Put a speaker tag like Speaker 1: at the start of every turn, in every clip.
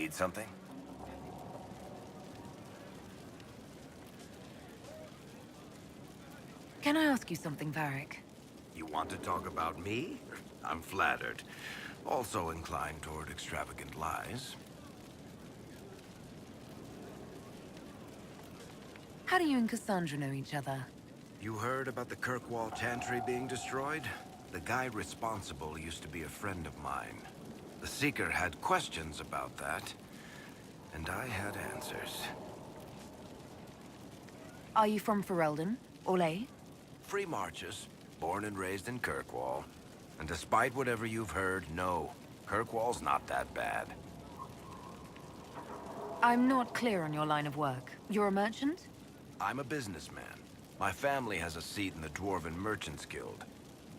Speaker 1: Need something?
Speaker 2: Can I ask you something, Varric?
Speaker 1: You want to talk about me? I'm flattered. Also inclined toward extravagant lies.
Speaker 2: How do you and Cassandra know each other?
Speaker 1: You heard about the Kirkwall Chantry being destroyed? The guy responsible used to be a friend of mine. The Seeker had questions about that, and I had answers.
Speaker 2: Are you from Ferelden? Orlais?
Speaker 1: Free Marches, born and raised in Kirkwall. And despite whatever you've heard, no, Kirkwall's not that bad.
Speaker 2: I'm not clear on your line of work. You're a merchant?
Speaker 1: I'm a businessman. My family has a seat in the Dwarven Merchants Guild.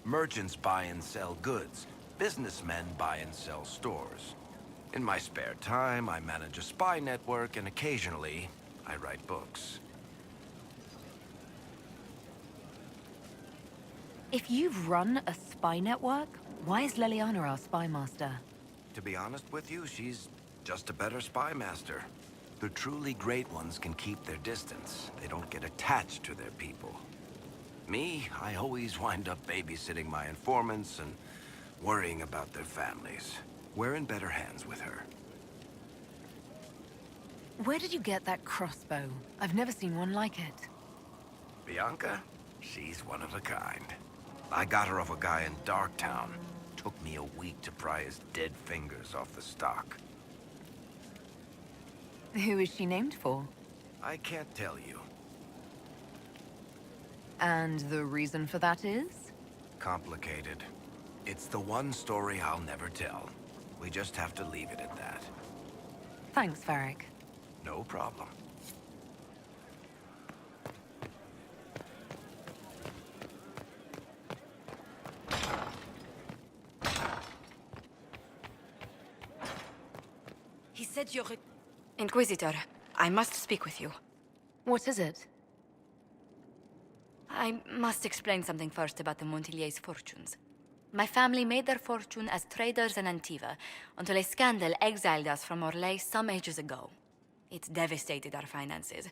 Speaker 1: Merchants buy and sell goods. Businessmen buy and sell stores. In my spare time, I manage a spy network, and occasionally, I write books.
Speaker 2: If you've run a spy network, why is Leliana our spy master?
Speaker 1: To be honest with you, she's just a better spy master. The truly great ones can keep their distance. They don't get attached to their people. Me, I always wind up babysitting my informants and worrying about their families. We're in better hands with her.
Speaker 2: Where did you get that crossbow? I've never seen one like it.
Speaker 1: Bianca? She's one of a kind. I got her off a guy in Darktown. Took me a week to pry his dead fingers off the stock.
Speaker 2: Who is she named for?
Speaker 1: I can't tell you.
Speaker 2: And the reason for that is?
Speaker 1: Complicated. It's the one story I'll never tell. We just have to leave it at that.
Speaker 2: Thanks, Varric.
Speaker 1: No problem.
Speaker 3: He said you're a... Inquisitor, I must speak with you.
Speaker 2: What is it?
Speaker 3: I must explain something first about the Montillier's fortunes. My family made their fortune as traders in Antiva until a scandal exiled us from Orlais some ages ago. It devastated our finances.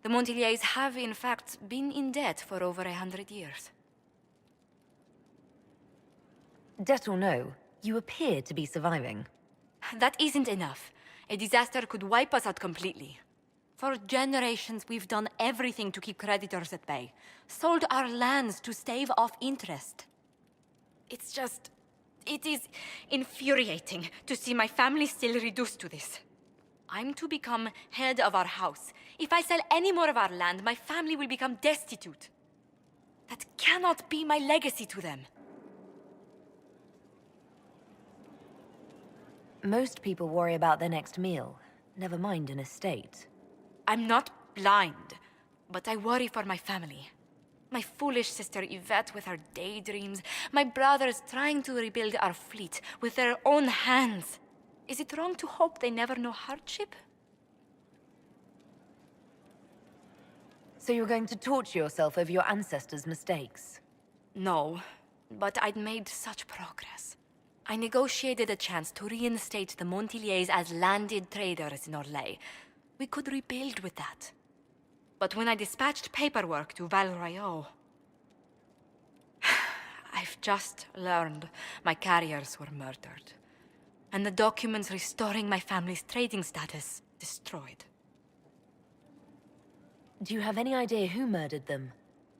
Speaker 3: The Montillier's have, in fact, been in debt for over 100 years.
Speaker 2: Debt or no, you appear to be surviving.
Speaker 3: That isn't enough. A disaster could wipe us out completely. For generations, we've done everything to keep creditors at bay. Sold our lands to stave off interest. It's just... it is infuriating to see my family still reduced to this. I'm to become head of our house. If I sell any more of our land, my family will become destitute. That cannot be my legacy to them.
Speaker 2: Most people worry about their next meal, never mind an estate.
Speaker 3: I'm not blind, but I worry for my family. My foolish sister Yvette with her daydreams, my brothers trying to rebuild our fleet with their own hands. Is it wrong to hope they never know hardship?
Speaker 2: So you're going to torture yourself over your ancestors' mistakes?
Speaker 3: No, but I'd made such progress. I negotiated a chance to reinstate the Montillier's as landed traders in Orlais. We could rebuild with that. But when I dispatched paperwork to Val Royeaux, I've just learned my carriers were murdered. And the documents restoring my family's trading status destroyed.
Speaker 2: Do you have any idea who murdered them?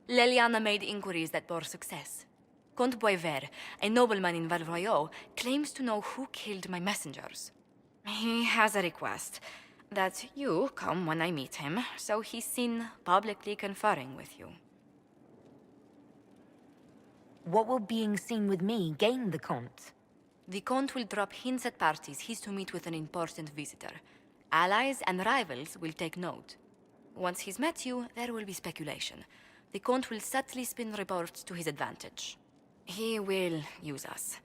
Speaker 3: Leliana made inquiries that bore success. Comte Boisvert, a nobleman in Val Royeaux, claims to know who killed my messengers. He has a request that you come when I meet him, so he's seen publicly conferring with you.
Speaker 2: What will being seen with me gain the Comte?
Speaker 3: The Comte will drop hints at parties he's to meet with an important visitor. Allies and rivals will take note. Once he's met you, there will be speculation. The Comte will subtly spin reports to his advantage. He will use us.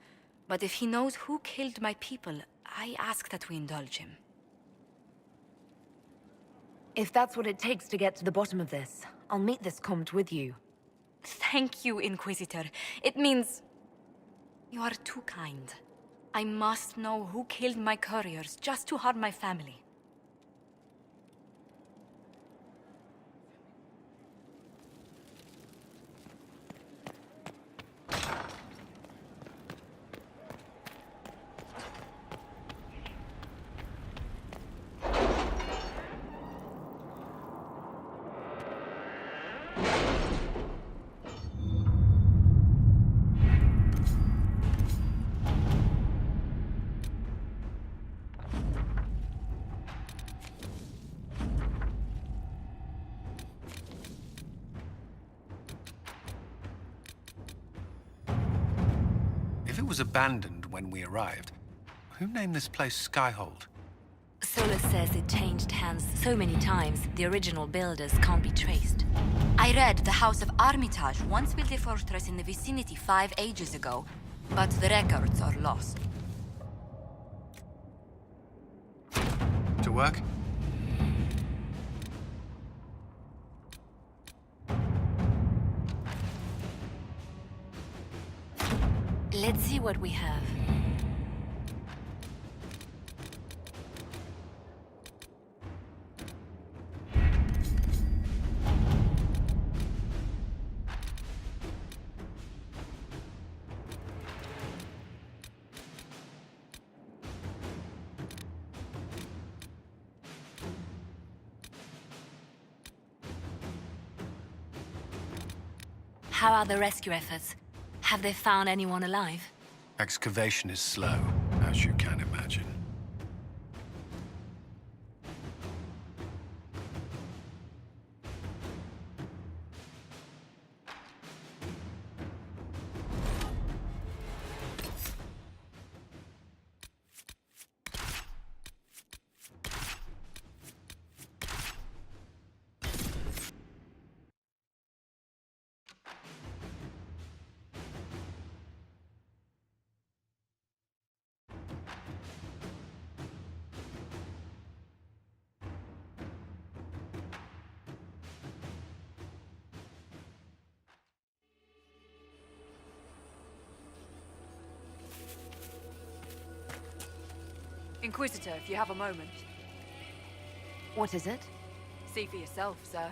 Speaker 3: But if he knows who killed my people, I ask that we indulge him.
Speaker 2: If that's what it takes to get to the bottom of this, I'll meet this Comte with you.
Speaker 3: Thank you, Inquisitor. It means... you are too kind. I must know who killed my couriers just to harm my family.
Speaker 4: If it was abandoned when we arrived, who named this place Skyhold?
Speaker 5: Solus says it changed hands so many times, the original builders can't be traced.
Speaker 3: I read the House of Armitage once built a fortress in the vicinity 5 ages ago, but the records are lost.
Speaker 4: To work?
Speaker 5: Let's see what we have. How are the rescue efforts? Have they found anyone alive?
Speaker 4: Excavation is slow, as you can imagine.
Speaker 6: Inquisitor, if you have a moment.
Speaker 2: What is it?
Speaker 6: See for yourself, sir.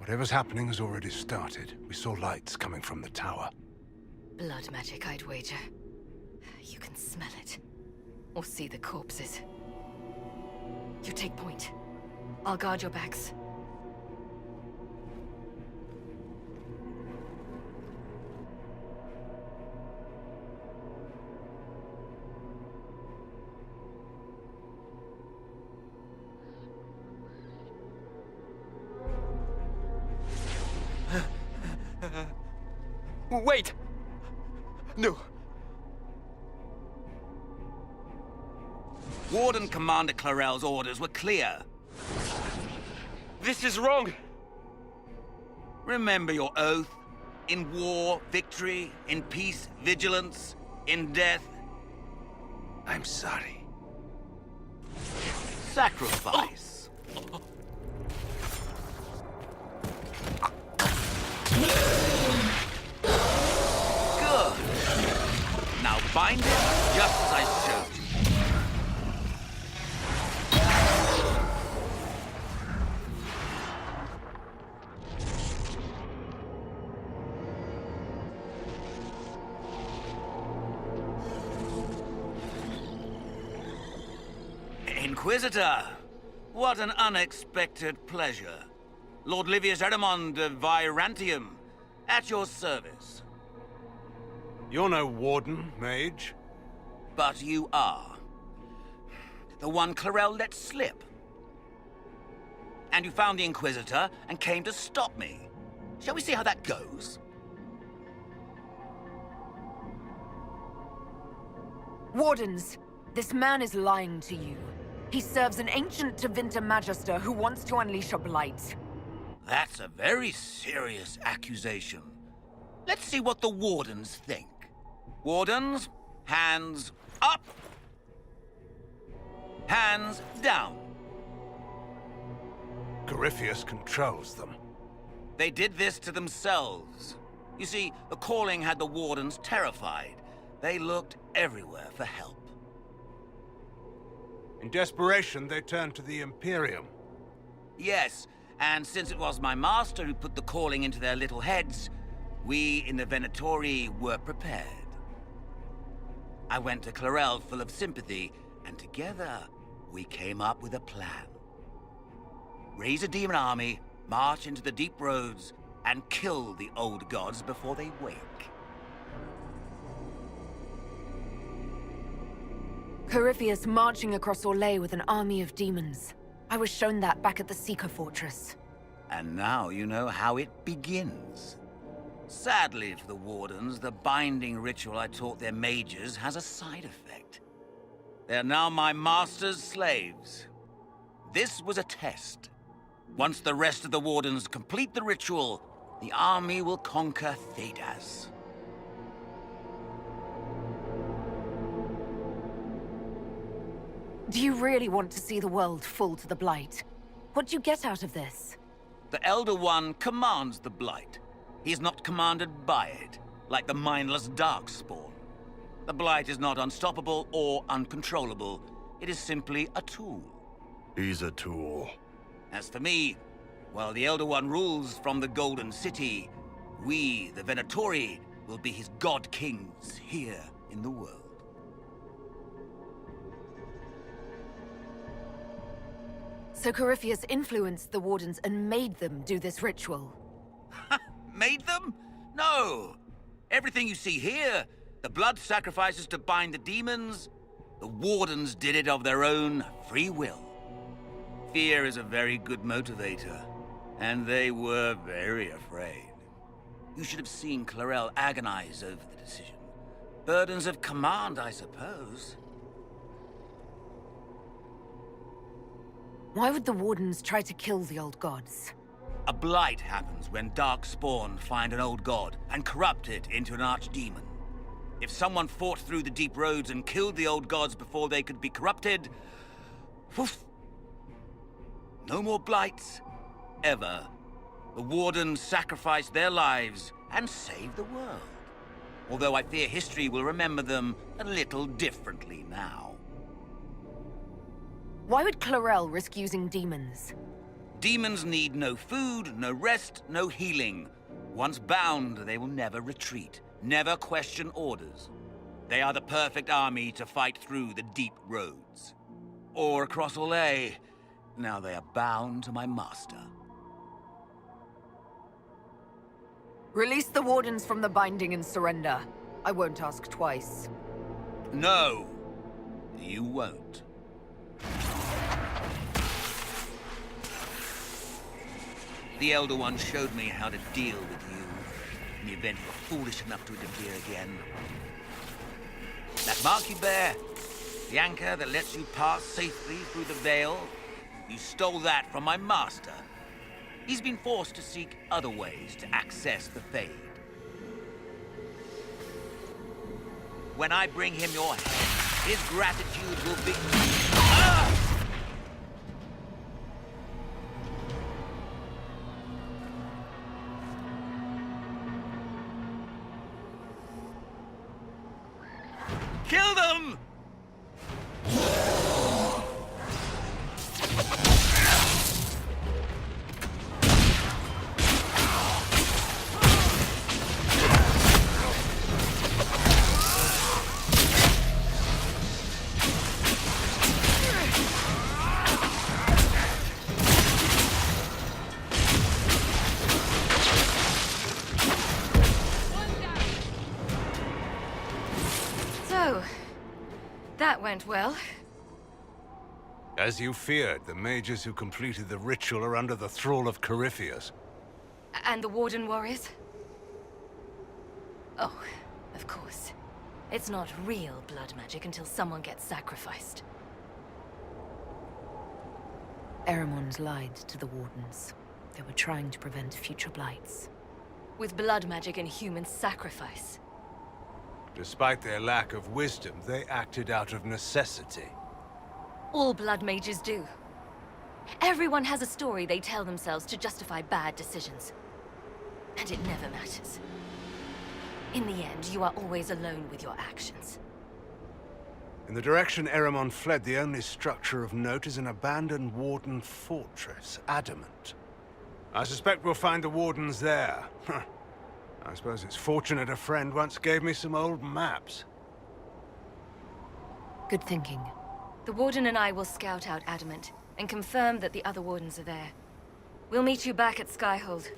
Speaker 7: Whatever's happening has already started. We saw lights coming from the tower.
Speaker 2: Blood magic, I'd wager. You can smell it. Or see the corpses. You take point. I'll guard your backs.
Speaker 8: Wait! No.
Speaker 1: Warden Commander Clarel's orders were clear.
Speaker 8: This is wrong!
Speaker 1: Remember your oath. In war, victory. In peace, vigilance. In death,
Speaker 7: I'm sorry.
Speaker 1: sacrifice. Good. Now bind it just as I showed you. Inquisitor, what an unexpected pleasure. Lord Livius Erimond of Virantium, at your service.
Speaker 7: You're no warden, mage.
Speaker 1: But you are. The one Clarel let slip. And you found the Inquisitor and came to stop me. Shall we see how that goes?
Speaker 2: Wardens, this man is lying to you. He serves an ancient Tevinter Magister who wants to unleash a blight.
Speaker 1: That's a very serious accusation. Let's see what the Wardens think. Wardens, hands up. Hands down.
Speaker 7: Corypheus controls them.
Speaker 1: They did this to themselves. You see, the calling had the Wardens terrified. They looked everywhere for help.
Speaker 7: In desperation, they turned to the Imperium.
Speaker 1: Yes, and since it was my master who put the calling into their little heads, we in the Venatori were prepared. I went to Clarel full of sympathy, and together we came up with a plan. Raise a demon army, march into the deep roads, and kill the old gods before they wake.
Speaker 2: Corypheus marching across Orlais with an army of demons. I was shown that back at the Seeker Fortress.
Speaker 1: And now you know how it begins. Sadly for the Wardens, the binding ritual I taught their mages has a side effect. They are now my master's slaves. This was a test. Once the rest of the Wardens complete the ritual, the army will conquer Thedas.
Speaker 2: Do you really want to see the world fall to the Blight? What do you get out of this?
Speaker 1: The Elder One commands the Blight. He is not commanded by it, like the mindless Darkspawn. The Blight is not unstoppable or uncontrollable. It is simply a tool.
Speaker 7: He's a tool.
Speaker 1: As for me, while the Elder One rules from the Golden City, we, the Venatori, will be his god-kings here in the world.
Speaker 2: So Corypheus influenced the Wardens and made them do this ritual.
Speaker 1: Made them? No! Everything you see here, the blood sacrifices to bind the demons, the Wardens did it of their own free will. Fear is a very good motivator, and they were very afraid. You should have seen Clarel agonize over the decision. Burdens of command, I suppose.
Speaker 2: Why would the Wardens try to kill the old gods?
Speaker 1: A blight happens when Darkspawn find an old god and corrupt it into an archdemon. If someone fought through the deep roads and killed the old gods before they could be corrupted, woof, no more blights, ever. The Wardens sacrificed their lives and saved the world. Although I fear history will remember them a little differently now.
Speaker 2: Why would Clarel risk using demons?
Speaker 9: Demons need no food, no rest, no healing. Once bound, they will never retreat, never question orders. They are the perfect army to fight through the deep roads. Or across Olay. Now they are bound to my master.
Speaker 6: Release the wardens from the binding and surrender. I won't ask twice.
Speaker 9: No, you won't. The Elder One showed me how to deal with you in the event you're foolish enough to interfere again. That mark you bear, the anchor that lets you pass safely through the veil, you stole that from my master. He's been forced to seek other ways to access the Fade. When I bring him your head, his gratitude will be... Ah! Kill them!
Speaker 2: So, that went well.
Speaker 7: As you feared, the mages who completed the ritual are under the thrall of Corypheus.
Speaker 2: And the Warden warriors? Oh, of course. It's not real blood magic until someone gets sacrificed.
Speaker 10: Eremon's lied to the Wardens. They were trying to prevent future blights.
Speaker 2: With blood magic and human sacrifice.
Speaker 7: Despite their lack of wisdom, they acted out of necessity.
Speaker 2: All blood mages do. Everyone has a story they tell themselves to justify bad decisions. And it never matters. In the end, you are always alone with your actions.
Speaker 7: In the direction Eremon fled, the only structure of note is an abandoned Warden fortress, Adamant. I suspect we'll find the Wardens there. I suppose it's fortunate a friend once gave me some old maps.
Speaker 10: Good thinking.
Speaker 2: The Warden and I will scout out Adamant, and confirm that the other Wardens are there. We'll meet you back at Skyhold.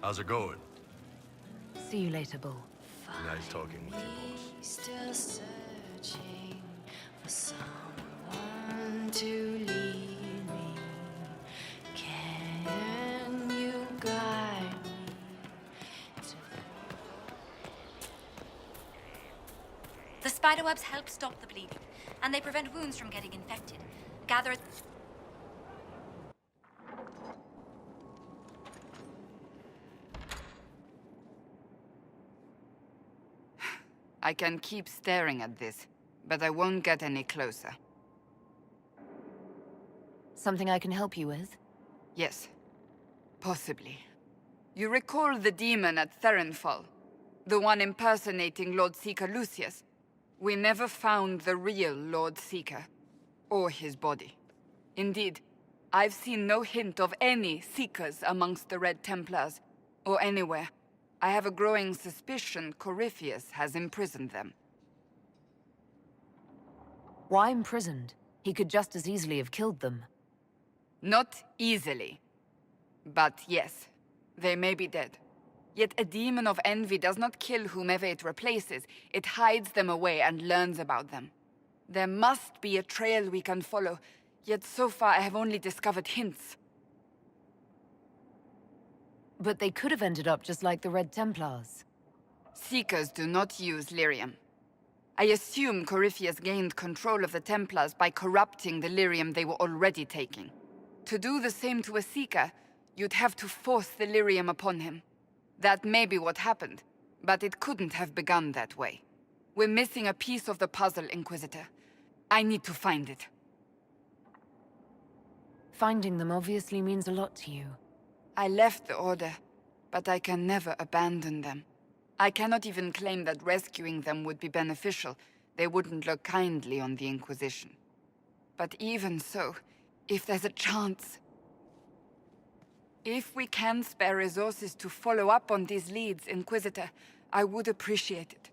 Speaker 11: How's it going?
Speaker 10: See you later, Bull.
Speaker 11: Nice talking with you, boss.
Speaker 12: Still searching for someone to lead me. Can you guide me to...
Speaker 3: The spiderwebs help stop the bleeding, and they prevent wounds from getting infected. Gather...
Speaker 6: I can keep staring at this, but I won't get any closer.
Speaker 10: Something I can help you with?
Speaker 6: Yes. Possibly. You recall the demon at Therenfall?
Speaker 13: The one impersonating Lord Seeker Lucius. We never found the real Lord Seeker, or his body. Indeed, I've seen no hint of any Seekers amongst the Red Templars, or anywhere. I have a growing suspicion Corypheus has imprisoned them.
Speaker 10: Why imprisoned? He could just as easily have killed them.
Speaker 13: Not easily. But yes, they may be dead. Yet a demon of envy does not kill whomever it replaces. It hides them away and learns about them. There must be a trail we can follow, yet so far I have only discovered hints.
Speaker 10: But they could have ended up just like the Red Templars.
Speaker 13: Seekers do not use lyrium. I assume Corypheus gained control of the Templars by corrupting the lyrium they were already taking. To do the same to a Seeker, you'd have to force the lyrium upon him. That may be what happened, but it couldn't have begun that way. We're missing a piece of the puzzle, Inquisitor. I need to find it.
Speaker 10: Finding them obviously means a lot to you.
Speaker 13: I left the Order, but I can never abandon them. I cannot even claim that rescuing them would be beneficial. They wouldn't look kindly on the Inquisition. But even so, if there's a chance... If we can spare resources to follow up on these leads, Inquisitor, I would appreciate it.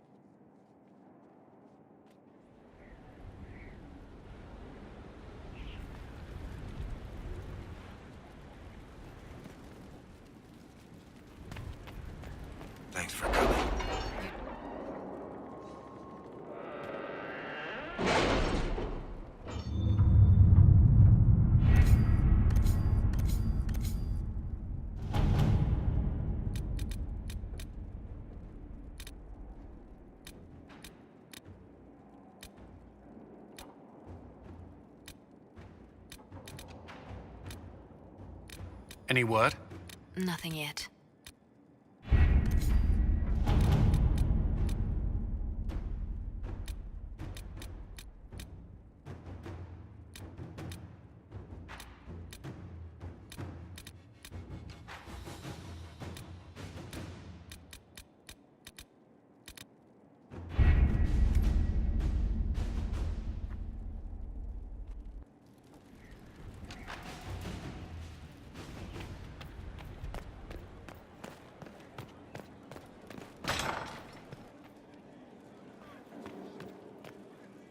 Speaker 1: Thanks for coming.
Speaker 4: Any word?
Speaker 5: Nothing yet.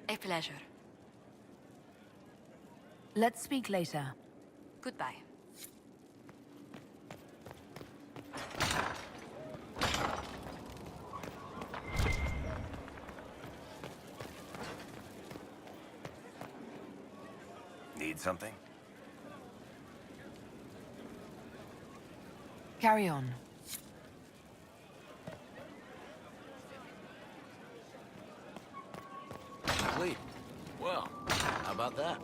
Speaker 5: A pleasure.
Speaker 10: Let's speak later.
Speaker 3: Goodbye.
Speaker 1: Need something?
Speaker 10: Carry on.
Speaker 1: Complete. Well, how about that?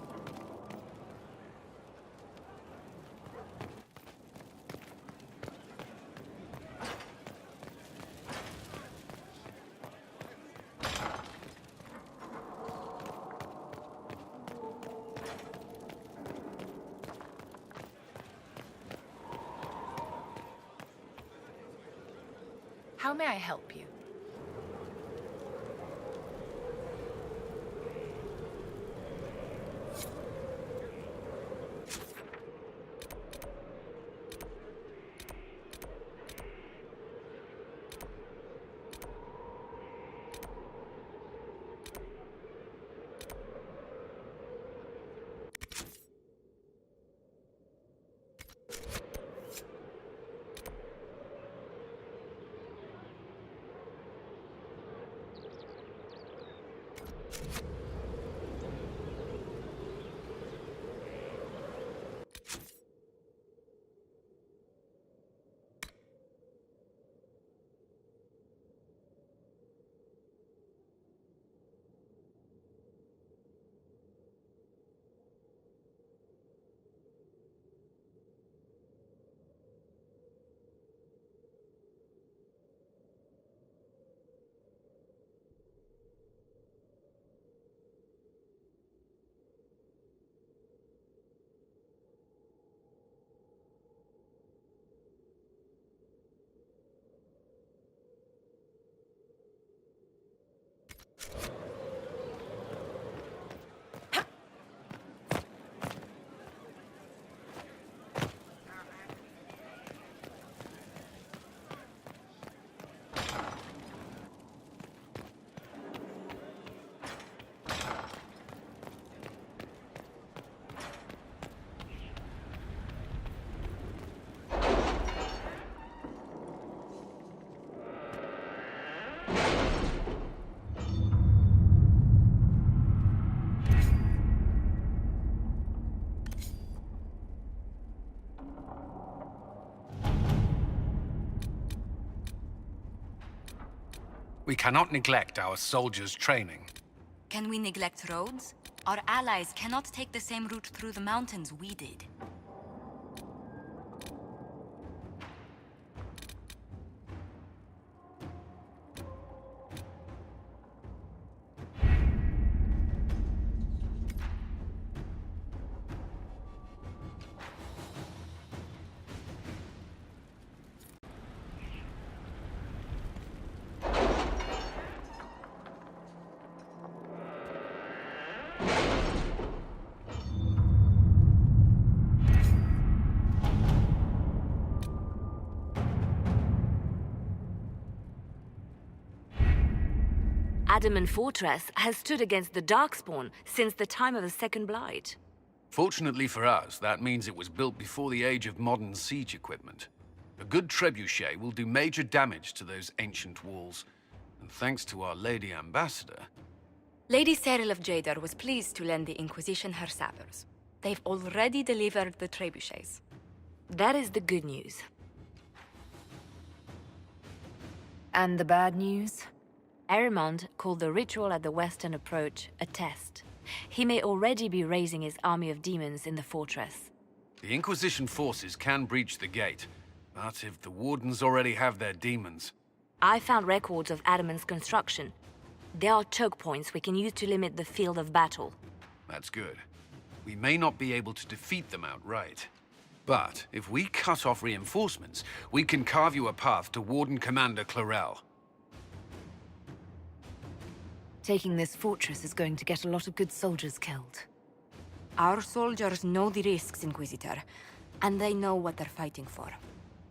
Speaker 10: How may I help you?
Speaker 4: We cannot neglect our soldiers' training.
Speaker 3: Can we neglect roads? Our allies cannot take the same route through the mountains we did.
Speaker 5: Adamant Fortress has stood against the Darkspawn since the time of the Second Blight.
Speaker 14: Fortunately for us, that means it was built before the age of modern siege equipment. A good trebuchet will do major damage to those ancient walls. And thanks to our Lady Ambassador...
Speaker 3: Lady Cyril of Jadar was pleased to lend the Inquisition her sabers. They've already delivered the trebuchets.
Speaker 5: That is the good news.
Speaker 10: And the bad news?
Speaker 5: Erimond called the ritual at the western approach a test. He may already be raising his army of demons in the fortress.
Speaker 14: The Inquisition forces can breach the gate, but if the Wardens already have their demons...
Speaker 5: I found records of Adamant's construction. There are choke points we can use to limit the field of battle.
Speaker 14: That's good. We may not be able to defeat them outright. But if we cut off reinforcements, we can carve you a path to Warden Commander Clarel.
Speaker 10: Taking this fortress is going to get a lot of good soldiers killed.
Speaker 3: Our soldiers know the risks, Inquisitor, and they know what they're fighting for.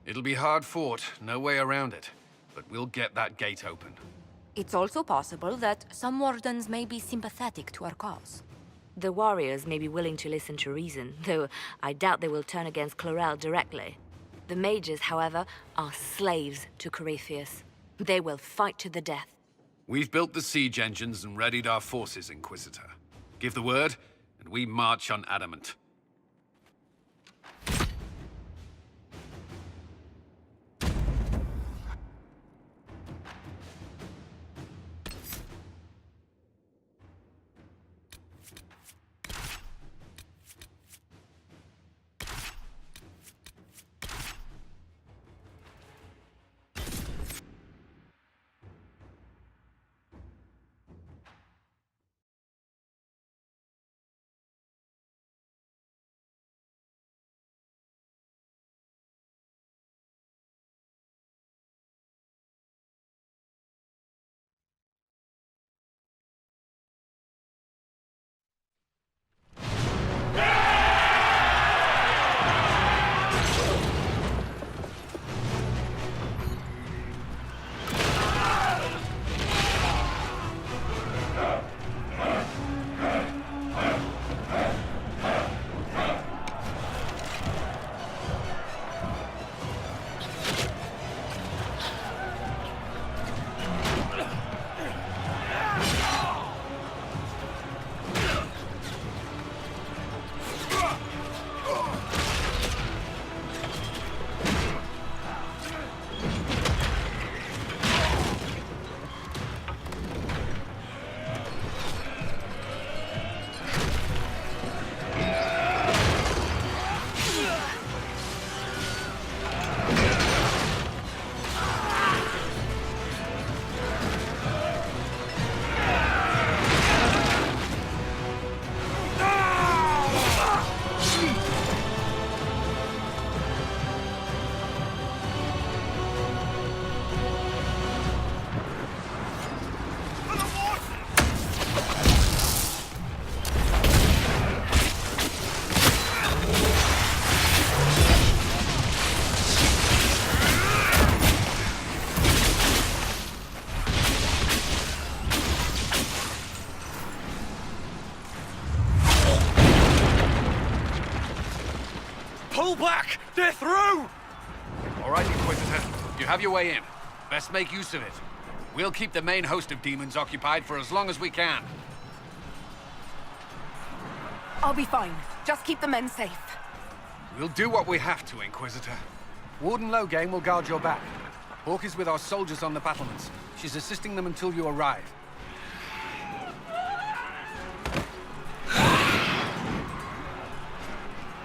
Speaker 14: It'll be hard fought, no way around it. But we'll get that gate open.
Speaker 3: It's also possible that some Wardens may be sympathetic to our cause.
Speaker 5: The warriors may be willing to listen to reason, though I doubt they will turn against Clarel directly. The mages, however, are slaves to Corypheus. They will fight to the death.
Speaker 14: We've built the siege engines and readied our forces, Inquisitor. Give the word, and we march on Adamant.
Speaker 15: Pull back! They're through!
Speaker 14: All right, Inquisitor. You have your way in. Best make use of it. We'll keep the main host of demons occupied for as long as we can.
Speaker 6: I'll be fine. Just keep the men safe.
Speaker 14: We'll do what we have to, Inquisitor. Warden Loghain will guard your back. Hawk is with our soldiers on the battlements. She's assisting them until you arrive.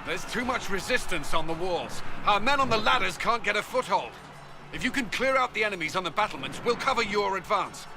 Speaker 14: There's too much resistance on the walls. Our men on the ladders can't get a foothold. If you can clear out the enemies on the battlements, we'll cover your advance.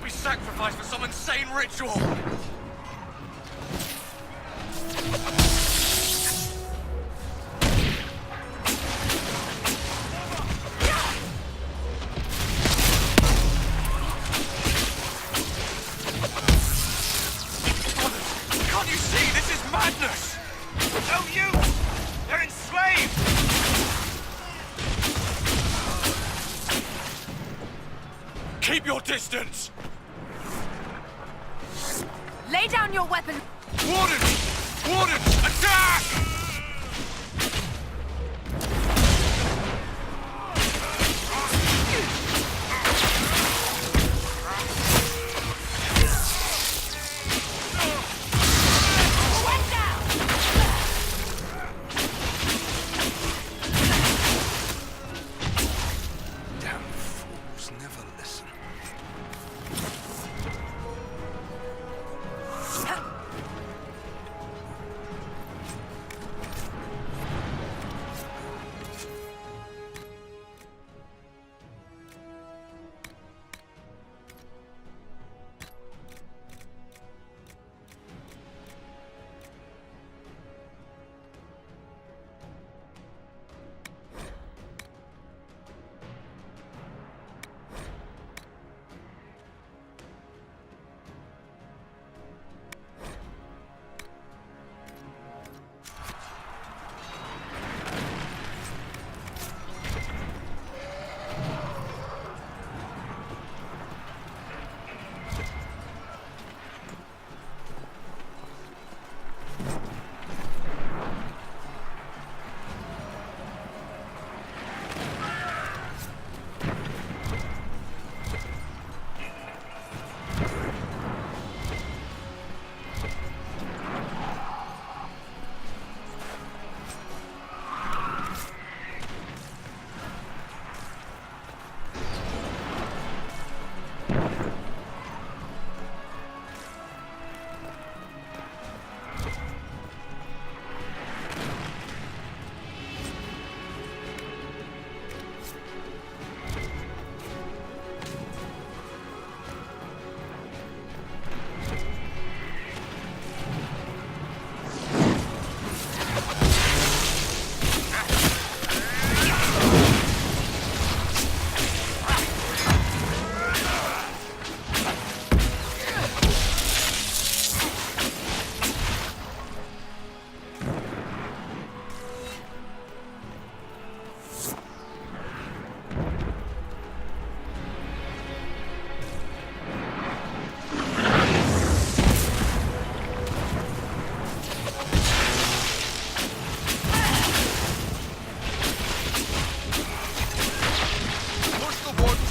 Speaker 15: Sacrifice for some insane ritual! Can't you see? This is madness! No use! They're enslaved! Keep your distance!
Speaker 6: Lay down your weapon!
Speaker 15: Wardens! Wardens! Attack!
Speaker 7: Damn fools never listen.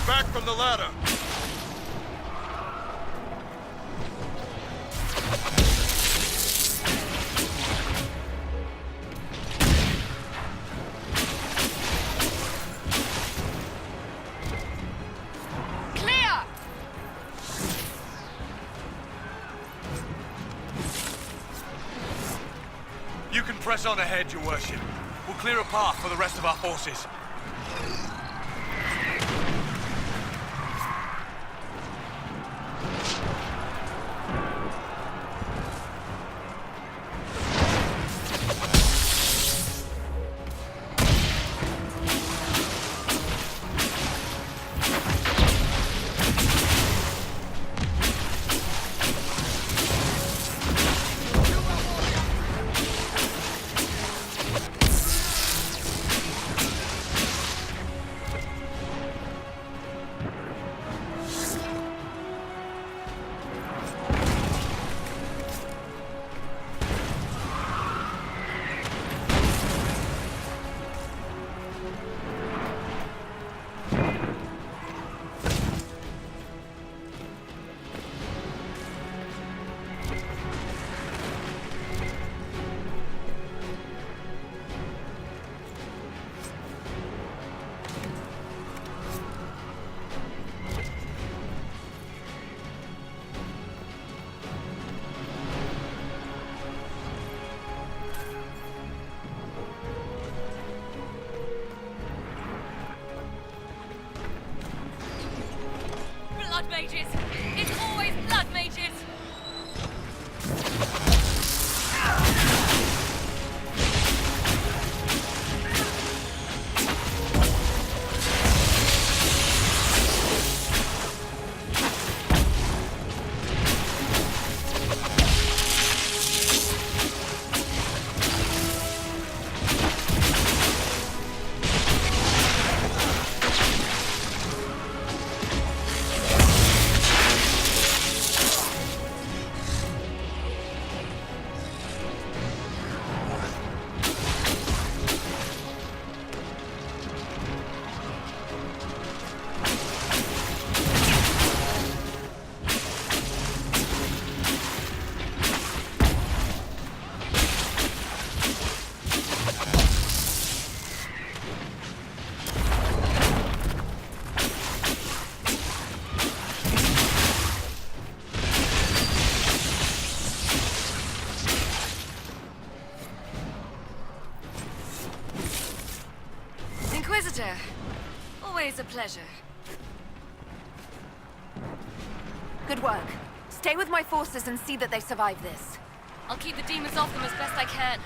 Speaker 15: Back from the ladder! Press on ahead, Your Worship. We'll clear a path for the rest of our forces.
Speaker 2: Blood mages! It's always blood mages! Inquisitor, always a pleasure.
Speaker 6: Good work. Stay with my forces and see that they survive this.
Speaker 2: I'll keep the demons off them as best I can.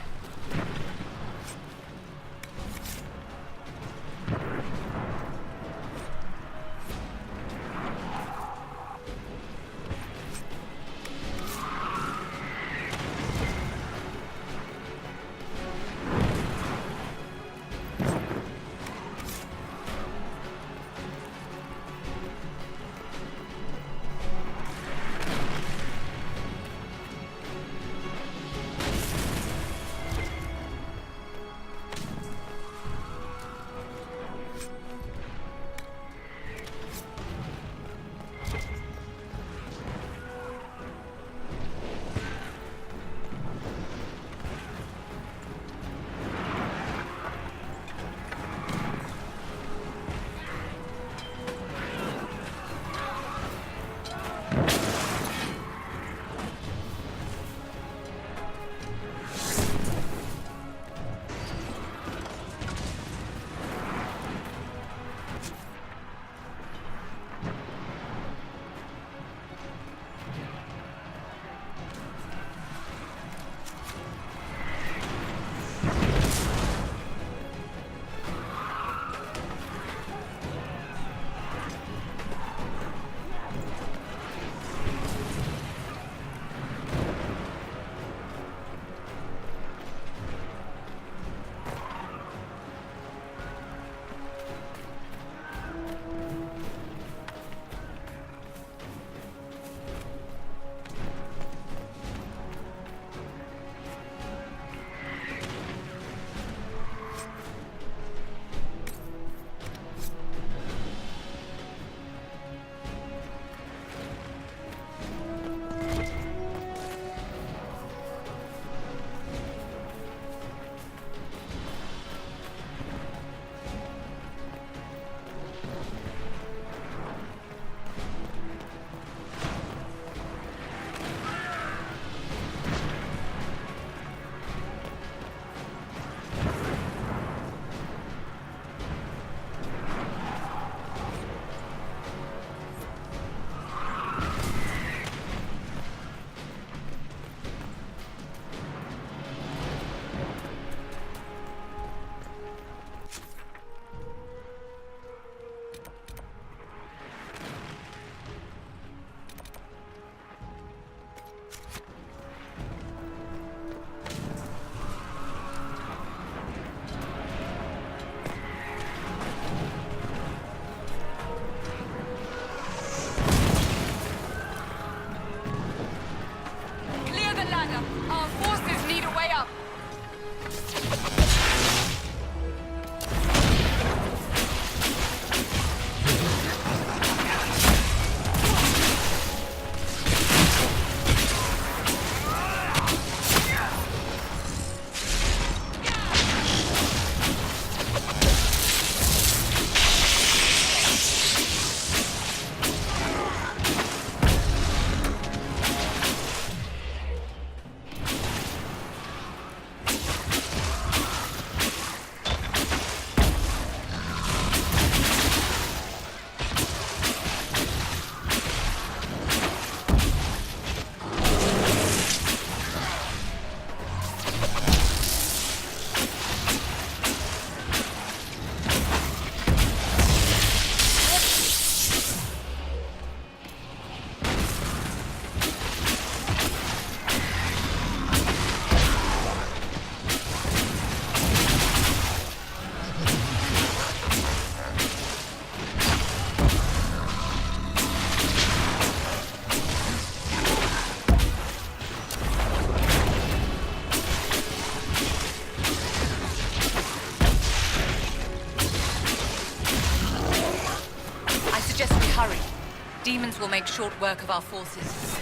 Speaker 3: demons will make short work of our forces.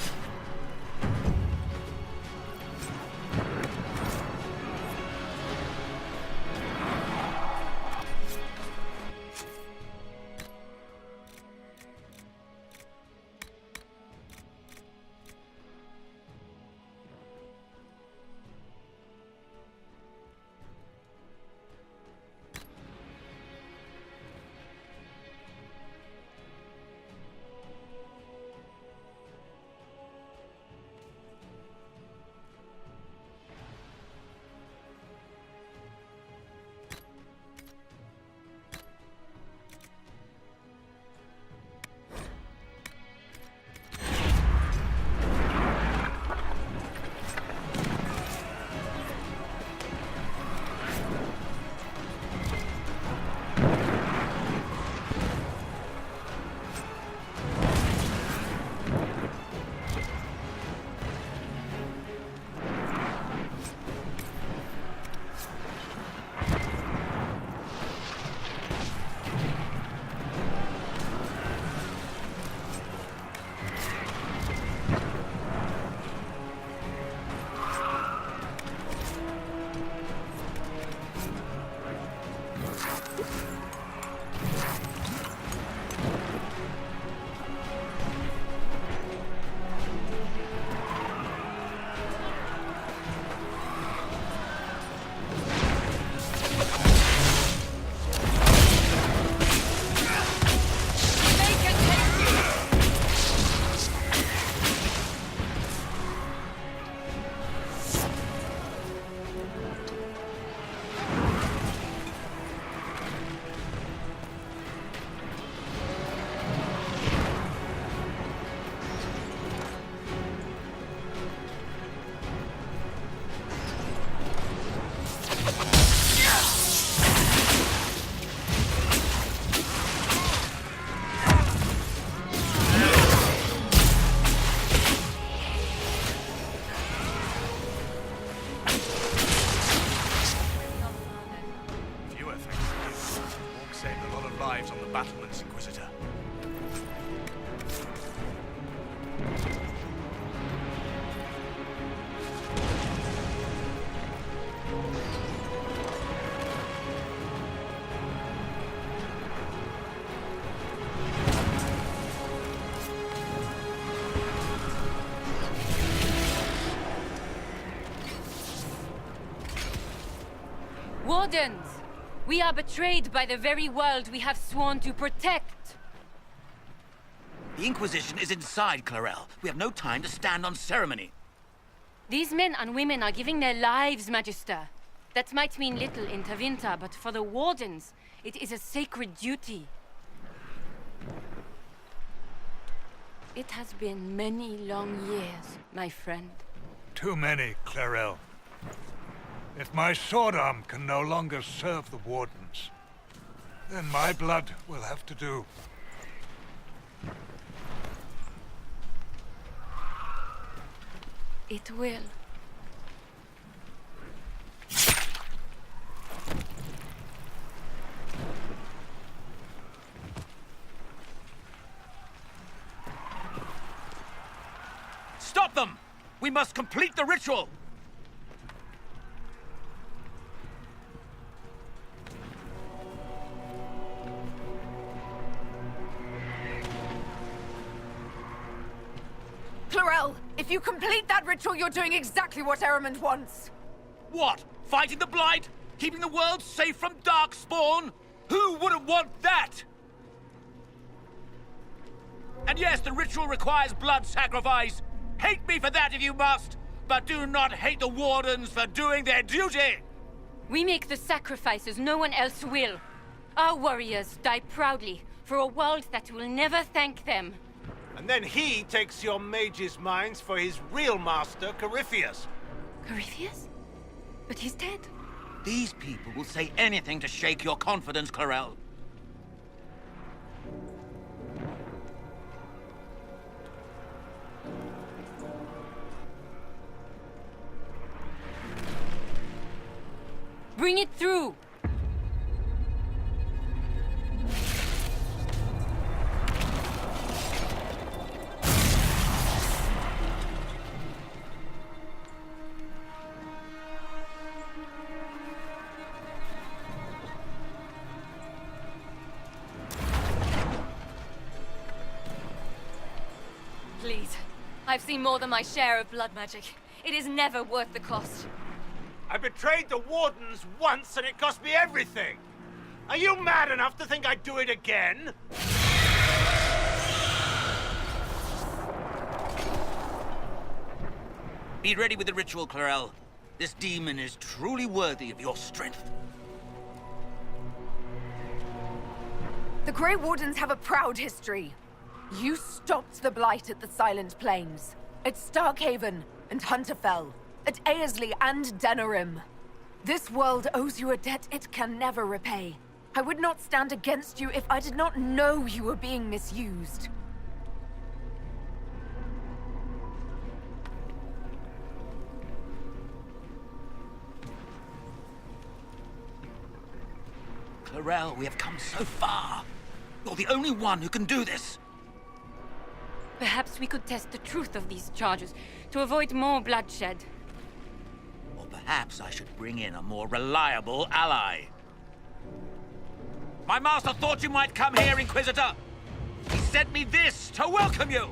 Speaker 15: battlements, Inquisitor.
Speaker 2: Wardens! We are betrayed by the very world we have sworn to protect!
Speaker 9: The Inquisition is inside, Clarel. We have no time to stand on ceremony.
Speaker 2: These men and women are giving their lives, Magister. That might mean little in Tavinta, but for the Wardens, it is a sacred duty. It has been many long years, my friend.
Speaker 16: Too many, Clarel. If my sword arm can no longer serve the Wardens, then my blood will have to do.
Speaker 2: It will.
Speaker 9: Stop them! We must complete the ritual!
Speaker 6: Clarel, if you complete that ritual, you're doing exactly what Ehrman wants.
Speaker 9: What? Fighting the Blight? Keeping the world safe from Darkspawn? Who wouldn't want that? And yes, the ritual requires blood sacrifice. Hate me for that if you must, but do not hate the Wardens for doing their duty!
Speaker 2: We make the sacrifices no one else will. Our warriors die proudly for a world that will never thank them.
Speaker 7: And then he takes your mage's minds for his real master, Corypheus.
Speaker 2: Corypheus? But he's dead.
Speaker 9: These people will say anything to shake your confidence, Clarel.
Speaker 2: Bring it through! I've seen more than my share of blood magic. It is never worth the cost.
Speaker 7: I betrayed the Wardens once and it cost me everything! Are you mad enough to think I'd do it again?
Speaker 9: Be ready with the ritual, Clarel. This demon is truly worthy of your strength.
Speaker 6: The Grey Wardens have a proud history. You stopped the Blight at the Silent Plains, at Starkhaven and Hunterfell, at Aesley and Denerim. This world owes you a debt it can never repay. I would not stand against you if I did not know you were being misused.
Speaker 9: Clarel, we have come so far. You're the only one who can do this.
Speaker 3: Perhaps we could test the truth of these charges to avoid more bloodshed.
Speaker 9: Or perhaps I should bring in a more reliable ally. My master thought you might come here, Inquisitor. He sent me this to welcome you.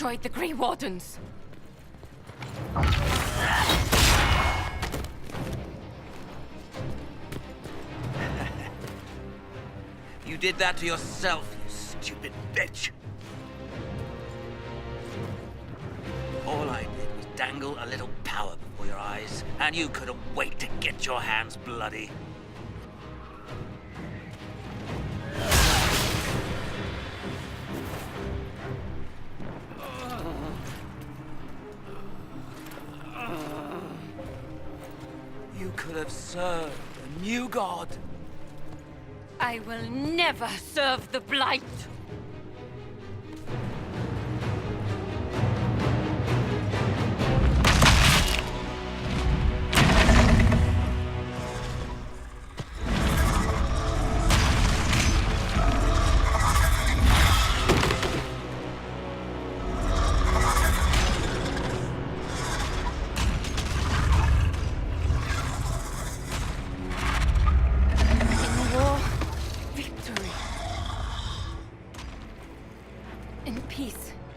Speaker 6: destroyed the Grey Wardens.
Speaker 9: You did that to yourself, you stupid bitch. All I did was dangle a little power before your eyes, and you couldn't wait to get your hands bloody. You could have served a new god.
Speaker 6: I will never serve the Blight!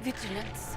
Speaker 6: Vigilance.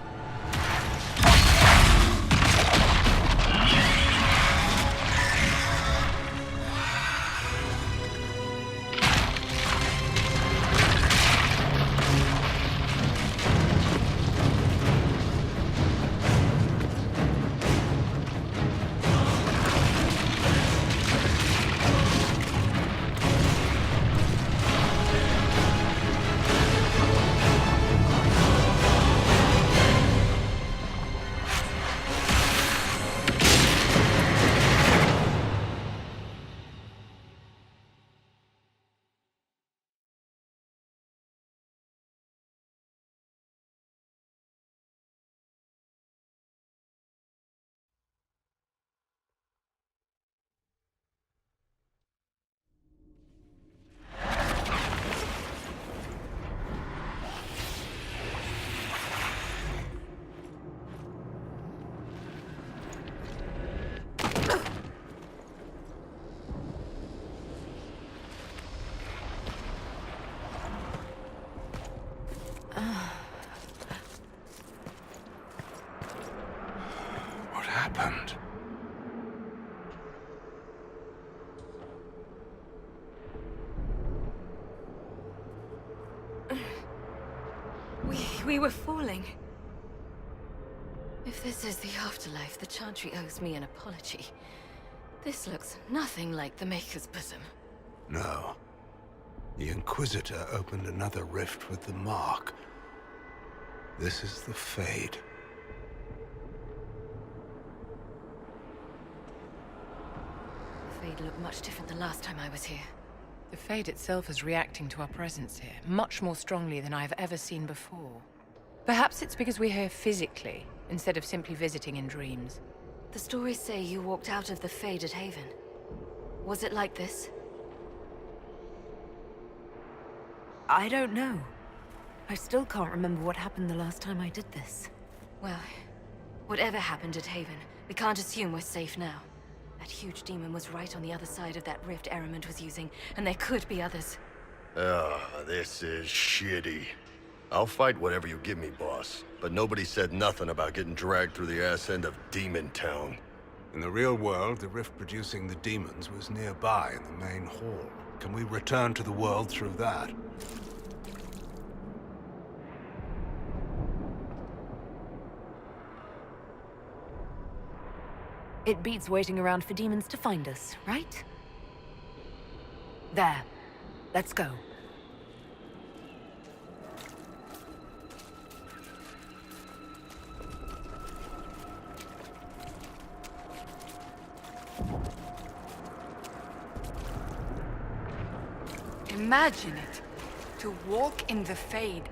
Speaker 7: What happened?
Speaker 2: We were falling. If this is the afterlife, the Chantry owes me an apology. This looks nothing like the Maker's bosom.
Speaker 7: No. The Inquisitor opened another rift with the Mark. This is the Fade.
Speaker 2: The Fade looked much different the last time I was here.
Speaker 10: The Fade itself is reacting to our presence here, much more strongly than I've ever seen before. Perhaps it's because we're here physically, instead of simply visiting in dreams.
Speaker 2: The stories say you walked out of the Fade at Haven. Was it like this?
Speaker 10: I don't know. I still can't remember what happened the last time I did this.
Speaker 2: Well, whatever happened at Haven, we can't assume we're safe now. That huge demon was right on the other side of that rift Ehremond was using, and there could be others.
Speaker 11: This is shitty. I'll fight whatever you give me, boss. But nobody said nothing about getting dragged through the ass end of Demon Town.
Speaker 7: In the real world, the rift producing the demons was nearby in the main hall. Can we return to the world through that?
Speaker 10: It beats waiting around for demons to find us, right? There. Let's go.
Speaker 13: Imagine it. To walk in the Fade